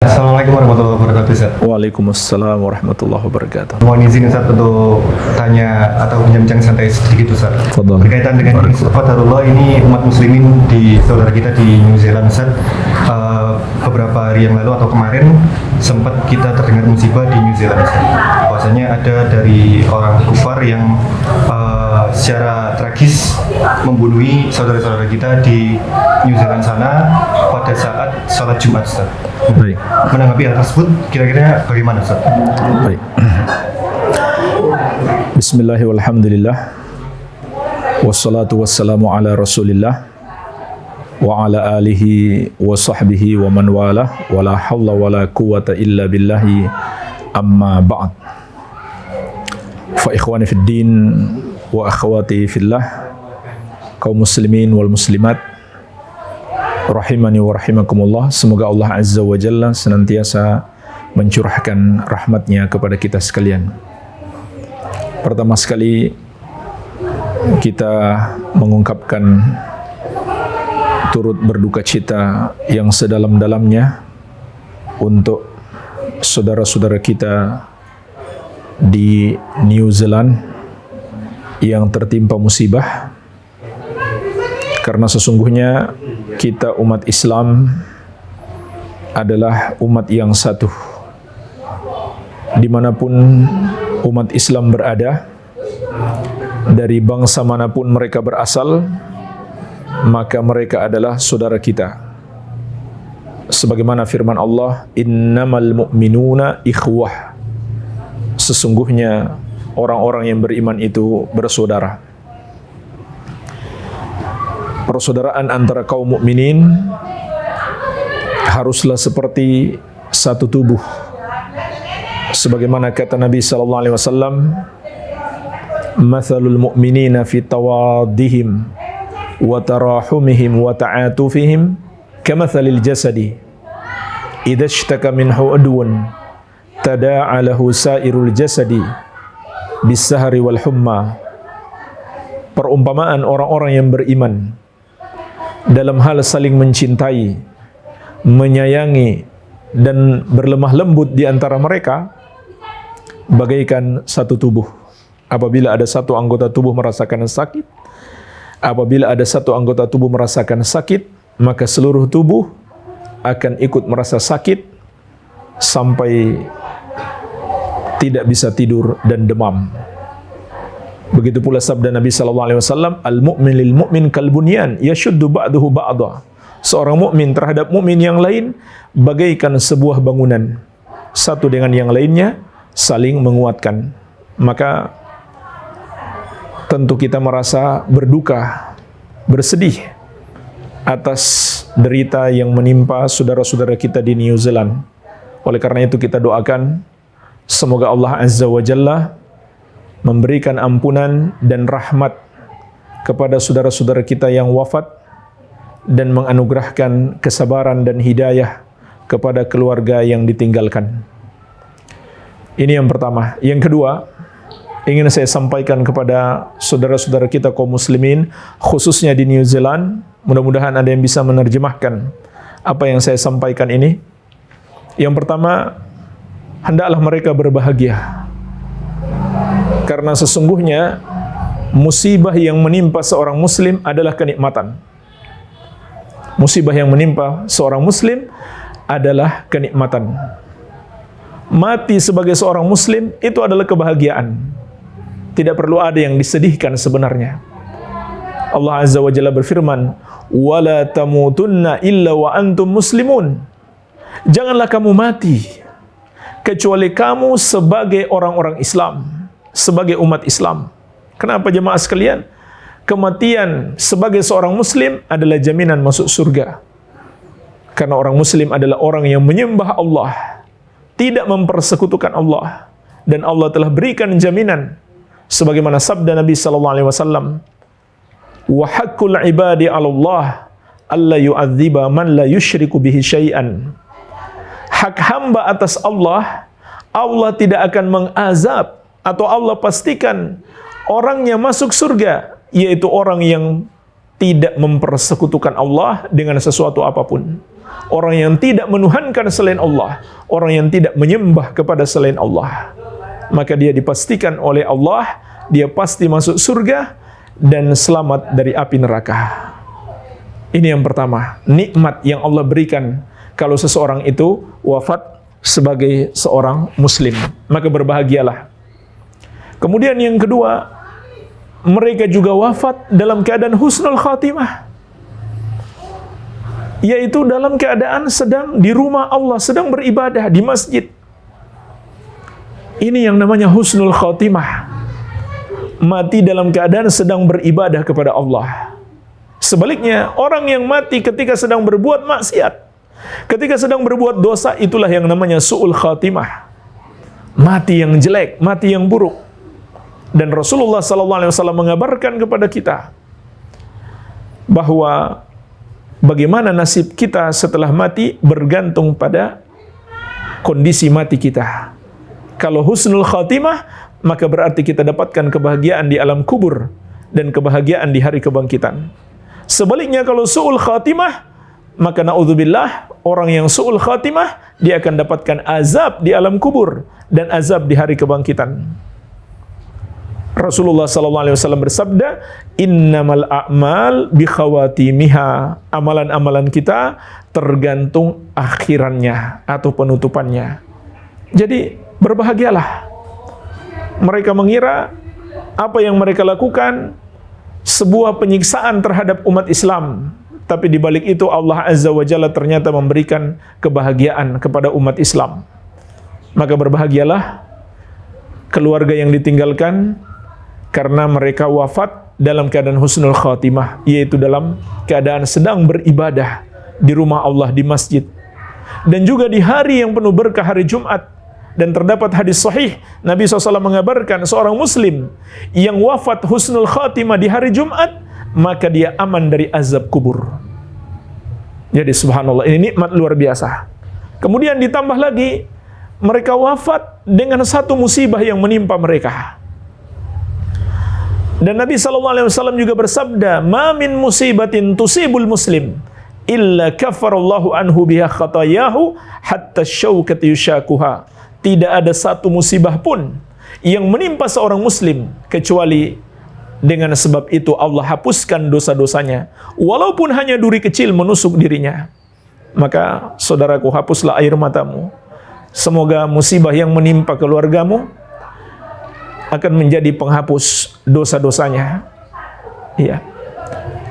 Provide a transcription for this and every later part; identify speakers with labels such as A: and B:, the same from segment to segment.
A: Assalamualaikum warahmatullahi wabarakatuh, Ustaz.
B: Waalaikumsalam warahmatullahi wabarakatuh.
A: Mohon izin Ustaz untuk tanya atau bincang santai sedikit Ustaz.
B: Fadhal.
A: Berkaitan dengan qadarullah, ini umat muslimin di saudara kita di New Zealand Ustaz. Beberapa hari yang lalu atau kemarin sempat kita terdengar musibah di New Zealand Ustaz. Bahwasanya ada dari orang kufar yang secara tragis membunuhi saudara-saudara kita di New Zealand sana pada saat sholat Jumat Ustaz.
B: Baik.
A: Menanggapi hal tersebut, kira-kira bagaimana Ustaz?
B: Baik. Bismillahirrahmanirrahim. Walhamdulillah. Wassalatu wassalamu ala Rasulillah wa ala alihi wa sahbihi wa man walah wa la hawla wa la quwwata illa billahi amma ba'd. Fa ikhwani fid din wa akhwati fillah, kaum muslimin wal muslimat rahimani wa rahimakumullah. Semoga Allah Azza wa Jalla senantiasa mencurahkan rahmatnya kepada kita sekalian. Pertama sekali kita mengungkapkan turut berduka cita yang sedalam-dalamnya untuk saudara-saudara kita di New Zealand yang tertimpa musibah, karena sesungguhnya kita umat Islam adalah umat yang satu. Dimanapun umat Islam berada, dari bangsa manapun mereka berasal, maka mereka adalah saudara kita. Sebagaimana firman Allah, innamal mu'minuna ikhwah. Sesungguhnya orang-orang yang beriman itu bersaudara. Persaudaraan antara kaum mukminin haruslah seperti satu tubuh. Sebagaimana kata Nabi sallallahu alaihi wasallam, "Matsalul mu'minina fi tawaddihim wa tarahumihim wa ta'atufihim kamatsalil jasadi idza ishtaka minhu udwun tada'a lahu sa'irul jasadi bis-sahri wal humma." Perumpamaan orang-orang yang beriman dalam hal saling mencintai, menyayangi, dan berlemah lembut di antara mereka bagaikan satu tubuh. Apabila ada satu anggota tubuh merasakan sakit, maka seluruh tubuh akan ikut merasa sakit sampai tidak bisa tidur dan demam. Begitu pula sabda Nabi sallallahu alaihi wasallam, al-mu'min lil mu'min kal bunyan yashuddu ba'dahu ba'dha. Seorang mukmin terhadap mukmin yang lain bagaikan sebuah bangunan, satu dengan yang lainnya saling menguatkan. Maka tentu kita merasa berduka, bersedih atas derita yang menimpa saudara-saudara kita di New Zealand. Oleh karena itu kita doakan semoga Allah Azza wa Jalla memberikan ampunan dan rahmat kepada saudara-saudara kita yang wafat dan menganugerahkan kesabaran dan hidayah kepada keluarga yang ditinggalkan. Ini yang pertama. Yang kedua, ingin saya sampaikan kepada saudara-saudara kita kaum muslimin, khususnya di New Zealand, mudah-mudahan ada yang bisa menerjemahkan apa yang saya sampaikan ini. Yang pertama, hendaklah mereka berbahagia, karena sesungguhnya musibah yang menimpa seorang muslim adalah kenikmatan. Musibah yang menimpa seorang muslim adalah kenikmatan. Mati sebagai seorang muslim itu adalah kebahagiaan. Tidak perlu ada yang disedihkan sebenarnya. Allah Azza wa Jalla berfirman, "Wala tamutunna illa wa antum muslimun." Janganlah kamu mati kecuali kamu sebagai orang-orang Islam, sebagai umat Islam. Kenapa jemaah sekalian? Kematian sebagai seorang muslim adalah jaminan masuk surga. Karena orang muslim adalah orang yang menyembah Allah, tidak mempersekutukan Allah, dan Allah telah berikan jaminan sebagaimana sabda Nabi sallallahu alaihi wasallam, "Wa haqqul ibadi 'ala Allah alla yu'adziba man la yusyriku bihi syai'an." Hak hamba atas Allah, Allah tidak akan mengazab, atau Allah pastikan orangnya masuk surga, yaitu orang yang tidak mempersekutukan Allah dengan sesuatu apapun. orang yang tidak menuhankan selain Allah, orang yang tidak menyembah kepada selain Allah, maka dia dipastikan oleh Allah, dia pasti masuk surga dan selamat dari api neraka. Ini yang pertama, nikmat yang Allah berikan kalau seseorang itu wafat sebagai seorang muslim, maka berbahagialah. Kemudian yang kedua, mereka juga wafat dalam keadaan husnul khatimah, yaitu dalam keadaan sedang di rumah Allah, sedang beribadah di masjid. Ini yang namanya husnul khatimah, mati dalam keadaan sedang beribadah kepada Allah. Sebaliknya, orang yang mati ketika sedang berbuat maksiat, ketika sedang berbuat dosa, itulah yang namanya su'ul khatimah, mati yang jelek, mati yang buruk. Dan Rasulullah SAW mengabarkan kepada kita bahwa bagaimana nasib kita setelah mati bergantung pada kondisi mati kita. Kalau husnul khatimah, maka berarti kita dapatkan kebahagiaan di alam kubur dan kebahagiaan di hari kebangkitan. Sebaliknya kalau su'ul khatimah, maka na'udzubillah, orang yang su'ul khatimah, dia akan dapatkan azab di alam kubur dan azab di hari kebangkitan. Rasulullah SAW bersabda, innamal a'mal bi khawatimiha, amalan-amalan kita tergantung akhirannya atau penutupannya. Jadi berbahagialah. Mereka mengira apa yang mereka lakukan sebuah penyiksaan terhadap umat Islam, tapi di balik itu Allah Azza wa Jalla ternyata memberikan kebahagiaan kepada umat Islam. Maka berbahagialah keluarga yang ditinggalkan karena mereka wafat dalam keadaan husnul khatimah, yaitu dalam keadaan sedang beribadah di rumah Allah, di masjid. Dan juga di hari yang penuh berkah, hari Jumat. Dan terdapat hadis sahih, Nabi SAW mengabarkan seorang muslim yang wafat husnul khatimah di hari Jumat, maka dia aman dari azab kubur. Jadi subhanallah, ini nikmat luar biasa. Kemudian ditambah lagi, mereka wafat dengan satu musibah yang menimpa mereka. Dan Nabi SAW juga bersabda, ma min musibatin tusibul muslim illa kafarallahu anhu biha khatayahu hatta syaukati yushakuha. Tidak ada satu musibah pun yang menimpa seorang muslim kecuali dengan sebab itu Allah hapuskan dosa-dosanya, walaupun hanya duri kecil menusuk dirinya. Maka saudaraku, hapuslah air matamu. Semoga musibah yang menimpa keluargamu akan menjadi penghapus dosa-dosanya. Iya.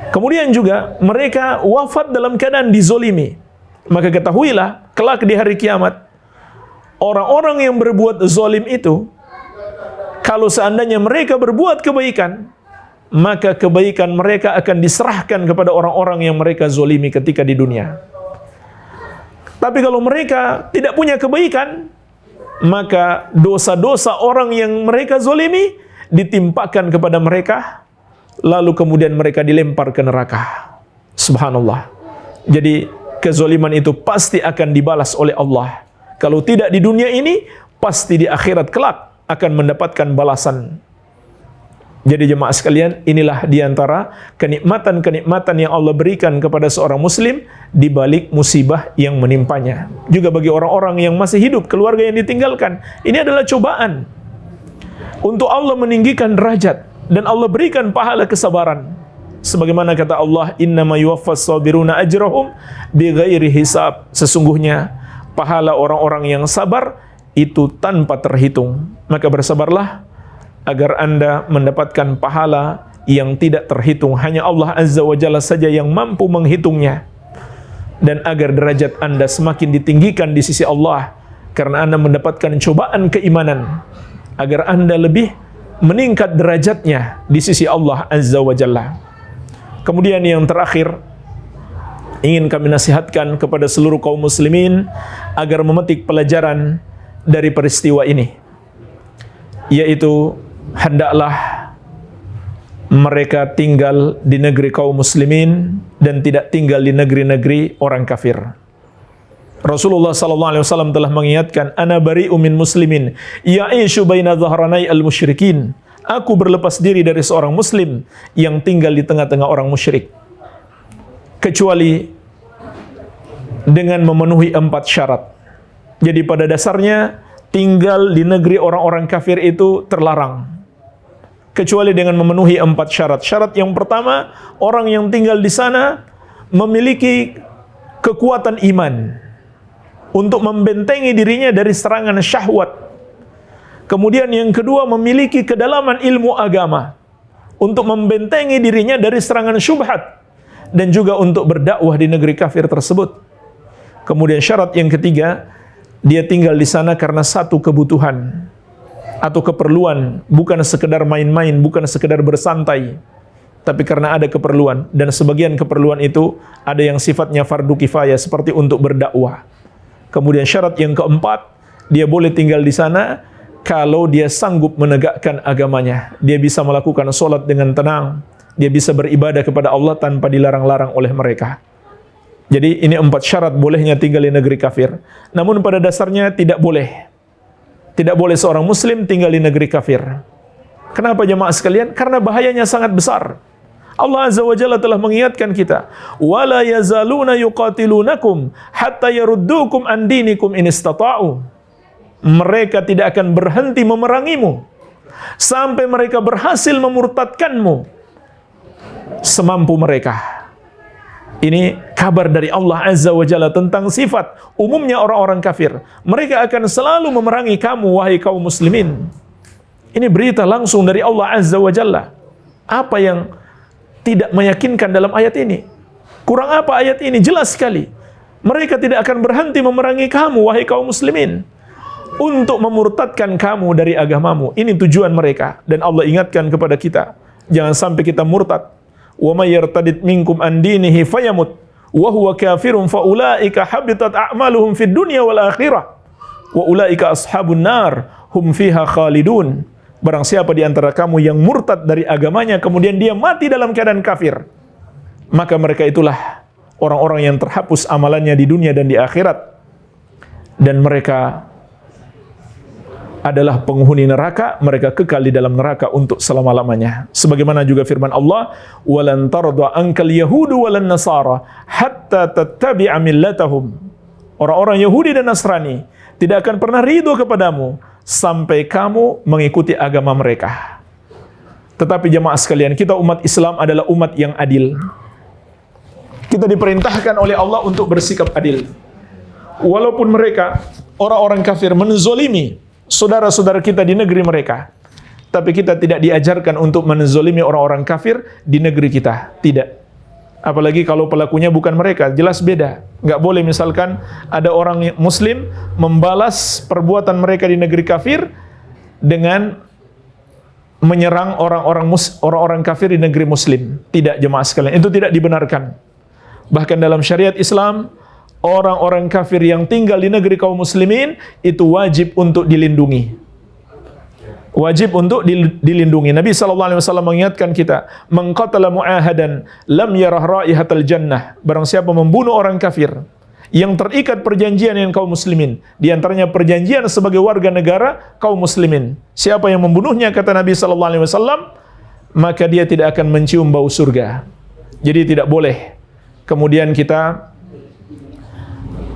B: Kemudian juga mereka wafat dalam keadaan dizolimi. Maka ketahuilah, kelak di hari kiamat, orang-orang yang berbuat zalim itu, kalau seandainya mereka berbuat kebaikan, maka kebaikan mereka akan diserahkan kepada orang-orang yang mereka zalimi ketika di dunia. Tapi kalau mereka tidak punya kebaikan, maka dosa-dosa orang yang mereka zalimi ditimpakan kepada mereka, lalu kemudian mereka dilempar ke neraka. Subhanallah. Jadi kezaliman itu pasti akan dibalas oleh Allah. Kalau tidak di dunia ini, pasti di akhirat kelak akan mendapatkan balasan. Jadi jemaah sekalian, inilah diantara kenikmatan-kenikmatan yang Allah berikan kepada seorang muslim di balik musibah yang menimpanya. Juga bagi orang-orang yang masih hidup, keluarga yang ditinggalkan, ini adalah cobaan untuk Allah meninggikan derajat dan Allah berikan pahala kesabaran. Sebagaimana kata Allah, innama yuwaffas sabiruna ajrahum bighairi hisab. Sesungguhnya pahala orang-orang yang sabar itu tanpa terhitung. Maka bersabarlah agar Anda mendapatkan pahala yang tidak terhitung. Hanya Allah Azza wa Jalla saja yang mampu menghitungnya. Dan agar derajat Anda semakin ditinggikan di sisi Allah karena Anda mendapatkan cobaan keimanan, agar Anda lebih meningkat derajatnya di sisi Allah Azza wa Jalla. Kemudian yang terakhir, ingin kami nasihatkan kepada seluruh kaum muslimin agar memetik pelajaran dari peristiwa ini, yaitu hendaklah mereka tinggal di negeri kaum muslimin dan tidak tinggal di negeri-negeri orang kafir. Rasulullah SAW telah mengingatkan, ana bari'u min muslimin ya'ishu baina dhahranai al-musyrikin. Aku berlepas diri dari seorang muslim yang tinggal di tengah-tengah orang musyrik, kecuali dengan memenuhi 4 syarat. Jadi pada dasarnya tinggal di negeri orang-orang kafir itu terlarang, kecuali dengan memenuhi 4 syarat. Syarat yang pertama, orang yang tinggal di sana memiliki kekuatan iman untuk membentengi dirinya dari serangan syahwat. Kemudian yang kedua, memiliki kedalaman ilmu agama untuk membentengi dirinya dari serangan syubhat dan juga untuk berdakwah di negeri kafir tersebut. Kemudian syarat yang ketiga, dia tinggal di sana karena satu kebutuhan atau keperluan, bukan sekedar main-main, bukan sekedar bersantai, tapi karena ada keperluan, dan sebagian keperluan itu ada yang sifatnya fardu kifayah seperti untuk berdakwah. Kemudian syarat yang keempat, dia boleh tinggal di sana kalau dia sanggup menegakkan agamanya. Dia bisa melakukan solat dengan tenang, dia bisa beribadah kepada Allah tanpa dilarang-larang oleh mereka. Jadi ini 4 syarat bolehnya tinggal di negeri kafir. Namun pada dasarnya tidak boleh seorang muslim tinggal di negeri kafir. Kenapa jemaah sekalian? Karena bahayanya sangat besar. Allah Azza wa Jalla telah mengingatkan kita, wala yazaluna yuqatilunakum hatta yaruddukum an dinikum in istata'u. Mereka tidak akan berhenti memerangimu sampai mereka berhasil memurtadkanmu semampu mereka. Ini kabar dari Allah Azza wa Jalla tentang sifat umumnya orang-orang kafir. Mereka akan selalu memerangi kamu, wahai kaum muslimin. Ini berita langsung dari Allah Azza wa Jalla. Apa yang tidak meyakinkan dalam ayat ini? Kurang apa ayat ini? Jelas sekali. Mereka tidak akan berhenti memerangi kamu, wahai kaum muslimin, untuk memurtadkan kamu dari agamamu. Ini tujuan mereka. Dan Allah ingatkan kepada kita, jangan sampai kita murtad. Wa may yartadid minkum an dinihi fayamut wa huwa kafirun fa ulaika habitat a'maluhum fid dunya wal akhirah wa ulaika ashabun nar hum fiha khalidun. Barang siapa di antara kamu yang murtad dari agamanya kemudian dia mati dalam keadaan kafir, maka mereka itulah orang-orang yang terhapus amalannya di dunia dan di akhirat, dan mereka adalah penghuni neraka, mereka kekal di dalam neraka untuk selama-lamanya. Sebagaimana juga firman Allah, "Walan tarda ankal yahudu walan nasara hatta tattabi'a millatahum." Orang-orang Yahudi dan Nasrani tidak akan pernah ridho kepadamu sampai kamu mengikuti agama mereka. Tetapi jemaah sekalian, kita umat Islam adalah umat yang adil. Kita diperintahkan oleh Allah untuk bersikap adil. Walaupun mereka, orang-orang kafir, menzolimi saudara-saudara kita di negeri mereka, tapi kita tidak diajarkan untuk menzolimi orang-orang kafir di negeri kita. Tidak. Apalagi kalau pelakunya bukan mereka, jelas beda. Nggak boleh misalkan ada orang muslim membalas perbuatan mereka di negeri kafir dengan menyerang orang-orang kafir di negeri muslim. Tidak, jemaah sekalian, itu tidak dibenarkan. Bahkan dalam syariat Islam, orang-orang kafir yang tinggal di negeri kaum muslimin itu wajib untuk dilindungi. Wajib untuk dilindungi. Nabi SAW mengingatkan kita, "Man qatala mu'ahadan lam yarah raihatal jannah." Barang siapa membunuh orang kafir yang terikat perjanjian dengan kaum muslimin, di antaranya perjanjian sebagai warga negara kaum muslimin. Siapa yang membunuhnya, kata Nabi SAW, maka dia tidak akan mencium bau surga. Jadi tidak boleh kemudian kita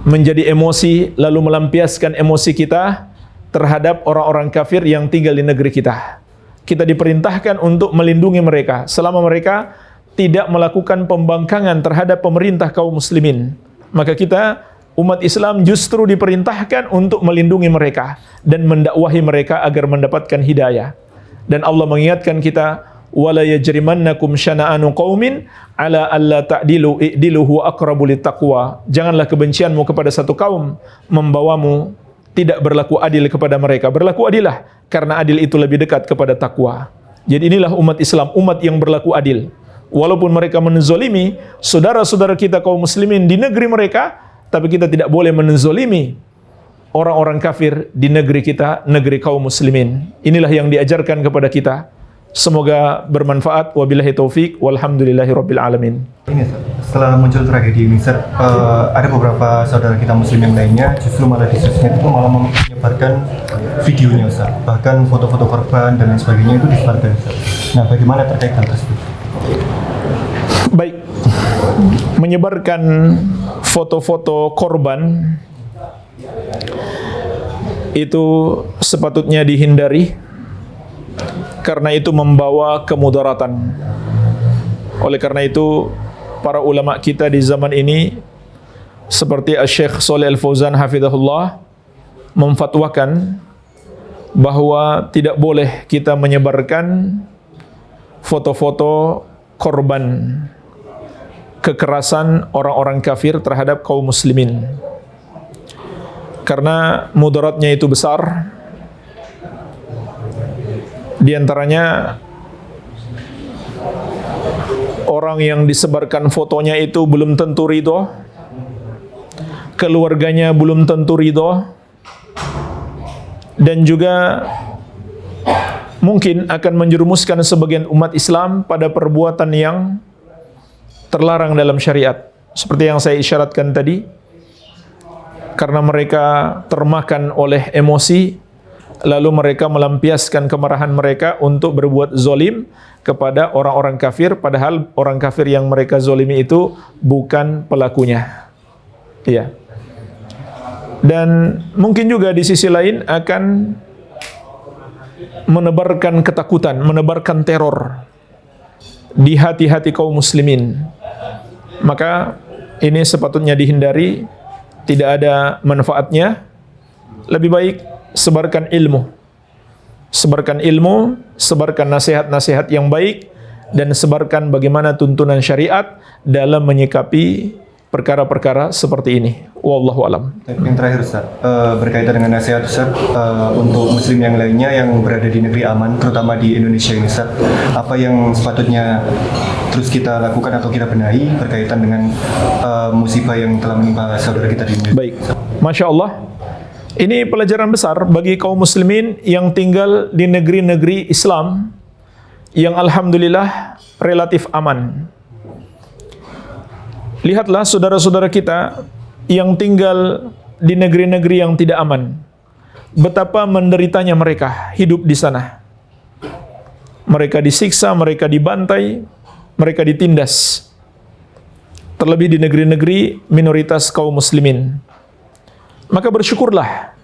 B: menjadi emosi, lalu melampiaskan emosi kita terhadap orang-orang kafir yang tinggal di negeri kita. Kita diperintahkan untuk melindungi mereka selama mereka tidak melakukan pembangkangan terhadap pemerintah kaum muslimin. Maka kita, umat Islam, justru diperintahkan untuk melindungi mereka dan mendakwahi mereka agar mendapatkan hidayah. Dan Allah mengingatkan kita, wala yajrimannakum syana'anu qaumin ala alla ta'dilu i'dilu huwa aqrabu littaqwa. Janganlah kebencianmu kepada satu kaum membawamu tidak berlaku adil kepada mereka. Berlaku adillah, karena adil itu lebih dekat kepada takwa. Jadi inilah umat Islam, umat yang berlaku adil. Walaupun mereka menzolimi saudara-saudara kita kaum muslimin di negeri mereka, tapi kita tidak boleh menzolimi orang-orang kafir di negeri kita, negeri kaum muslimin. Inilah yang diajarkan kepada kita. Semoga bermanfaat. Wabillahi taufik walhamdulillahi rabbil alamin.
A: Ini setelah muncul tragedi ini, ada beberapa saudara kita muslim yang lainnya justru malah di sosmed itu malah menyebarkan videonya, Ustaz. Bahkan foto-foto korban dan lain sebagainya itu disebarkan, Ustaz. Nah, bagaimana terkait hal tersebut?
B: Baik. menyebarkan foto-foto korban itu sepatutnya dihindari, karena itu membawa kemudaratan. Oleh karena itu, para ulama kita di zaman ini seperti Syekh Shalih Al-Fauzan hafizahullah memfatwakan bahwa tidak boleh kita menyebarkan foto-foto korban kekerasan orang-orang kafir terhadap kaum muslimin, karena mudaratnya itu besar. Di antaranya, orang yang disebarkan fotonya itu belum tentu ridho, keluarganya belum tentu ridho, dan juga mungkin akan menjerumuskan sebagian umat Islam pada perbuatan yang terlarang dalam syariat. Seperti yang saya isyaratkan tadi, karena mereka termakan oleh emosi, lalu mereka melampiaskan kemarahan mereka untuk berbuat zolim kepada orang-orang kafir, padahal orang kafir yang mereka zolimi itu bukan pelakunya. Iya. Dan mungkin juga di sisi lain akan menebarkan ketakutan, menebarkan teror di hati-hati kaum muslimin. Maka ini sepatutnya dihindari, tidak ada manfaatnya. Lebih baik sebarkan ilmu. Sebarkan ilmu, sebarkan nasihat-nasihat yang baik, dan sebarkan bagaimana tuntunan syariat dalam menyikapi perkara-perkara seperti ini. Wallahu alam.
A: Yang terakhir Ustaz, berkaitan dengan nasihat Ustaz, untuk muslim yang lainnya yang berada di negeri aman, terutama di Indonesia ini Ustaz, apa yang sepatutnya terus kita lakukan atau kita benahi berkaitan dengan musibah yang telah menimpa saudara kita di Indonesia?
B: Baik, Masya Allah. Ini pelajaran besar bagi kaum muslimin yang tinggal di negeri-negeri Islam yang alhamdulillah relatif aman. Lihatlah saudara-saudara kita yang tinggal di negeri-negeri yang tidak aman, betapa menderitanya mereka hidup di sana. Mereka disiksa, mereka dibantai, mereka ditindas. Terlebih di negeri-negeri minoritas kaum muslimin. Maka bersyukurlah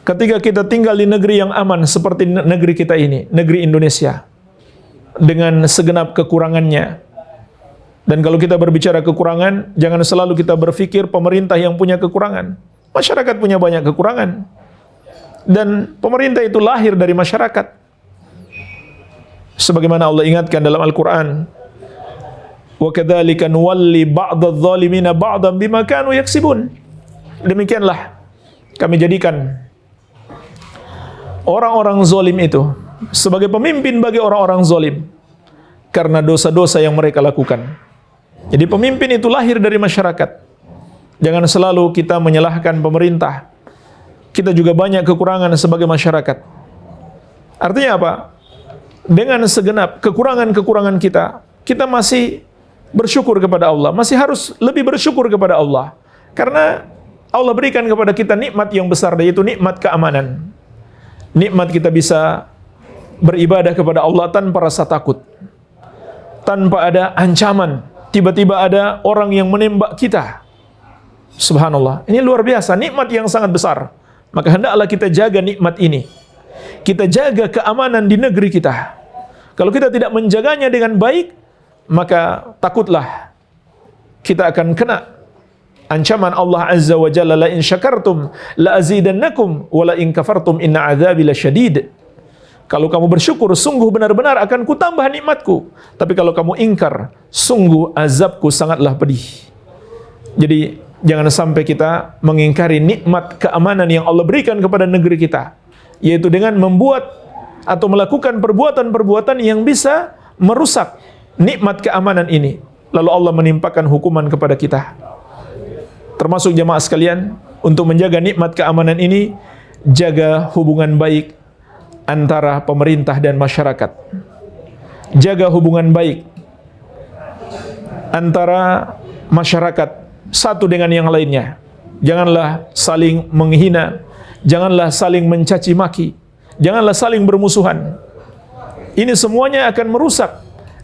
B: ketika kita tinggal di negeri yang aman seperti negeri kita ini, negeri Indonesia, dengan segenap kekurangannya. Dan kalau kita berbicara kekurangan, jangan selalu kita berpikir pemerintah yang punya kekurangan. Masyarakat punya banyak kekurangan. Dan pemerintah itu lahir dari masyarakat. Sebagaimana Allah ingatkan dalam Al-Quran, wa kadzalika nuwalli ba'dadh dhalimina ba'dan bima kanu yaksibun. Demikianlah kami jadikan orang-orang zalim itu sebagai pemimpin bagi orang-orang zalim karena dosa-dosa yang mereka lakukan. Jadi pemimpin itu lahir dari masyarakat. Jangan selalu kita menyalahkan pemerintah. Kita juga banyak kekurangan sebagai masyarakat. Artinya apa? Dengan segenap kekurangan-kekurangan kita, kita masih bersyukur kepada Allah, masih harus lebih bersyukur kepada Allah. Karena Allah berikan kepada kita nikmat yang besar, yaitu nikmat keamanan. Nikmat kita bisa beribadah kepada Allah tanpa rasa takut. Tanpa ada ancaman, tiba-tiba ada orang yang menembak kita. Subhanallah, ini luar biasa, nikmat yang sangat besar. Maka hendaklah kita jaga nikmat ini. Kita jaga keamanan di negeri kita. Kalau kita tidak menjaganya dengan baik, maka takutlah kita akan kena ancaman Allah Azza wa Jalla, la in syakartum la azidannakum wa la in kafartum inna adzabi lasyadid. Kalau kamu bersyukur, sungguh benar-benar akan kutambah nikmatku. Tapi kalau kamu ingkar, sungguh azabku sangatlah pedih. Jadi jangan sampai kita mengingkari nikmat keamanan yang Allah berikan kepada negeri kita, yaitu dengan membuat atau melakukan perbuatan-perbuatan yang bisa merusak nikmat keamanan ini. Lalu Allah menimpakan hukuman kepada kita. Termasuk jamaah sekalian, untuk menjaga nikmat keamanan ini, jaga hubungan baik antara pemerintah dan masyarakat. Jaga hubungan baik antara masyarakat satu dengan yang lainnya. Janganlah saling menghina, janganlah saling mencaci maki, janganlah saling bermusuhan. Ini semuanya akan merusak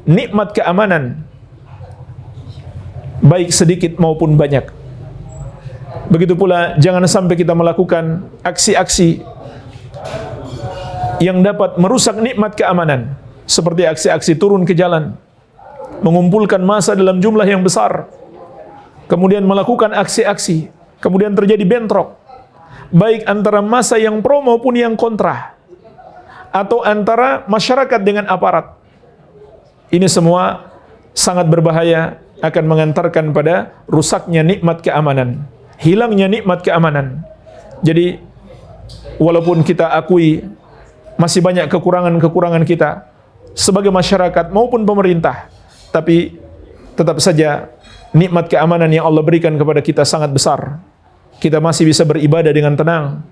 B: nikmat keamanan baik sedikit maupun banyak. Begitu pula jangan sampai kita melakukan aksi-aksi yang dapat merusak nikmat keamanan, seperti aksi-aksi turun ke jalan, mengumpulkan massa dalam jumlah yang besar, kemudian melakukan aksi-aksi, kemudian terjadi bentrok, baik antara massa yang pro maupun yang kontra, atau antara masyarakat dengan aparat. Ini semua sangat berbahaya, akan mengantarkan pada rusaknya nikmat keamanan, hilangnya nikmat keamanan. Jadi walaupun kita akui masih banyak kekurangan-kekurangan kita sebagai masyarakat maupun pemerintah, tapi tetap saja nikmat keamanan yang Allah berikan kepada kita sangat besar. Kita masih bisa beribadah dengan tenang.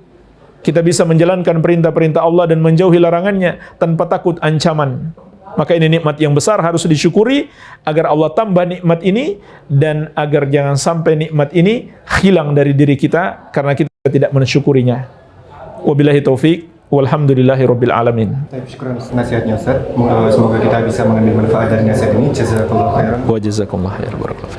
B: Kita bisa menjalankan perintah-perintah Allah dan menjauhi larangannya tanpa takut ancaman. Maka ini nikmat yang besar, harus disyukuri agar Allah tambah nikmat ini dan agar jangan sampai nikmat ini hilang dari diri kita karena kita tidak mensyukurinya. Wabillahi taufik, walhamdulillahi rabbil alamin.
A: Syukur nasihatnya Ustaz. Semoga kita bisa mengambil manfaat dari nasihat ini. Jazakallahu khairan.
B: Wa jazakumullah khair. Barakallahu.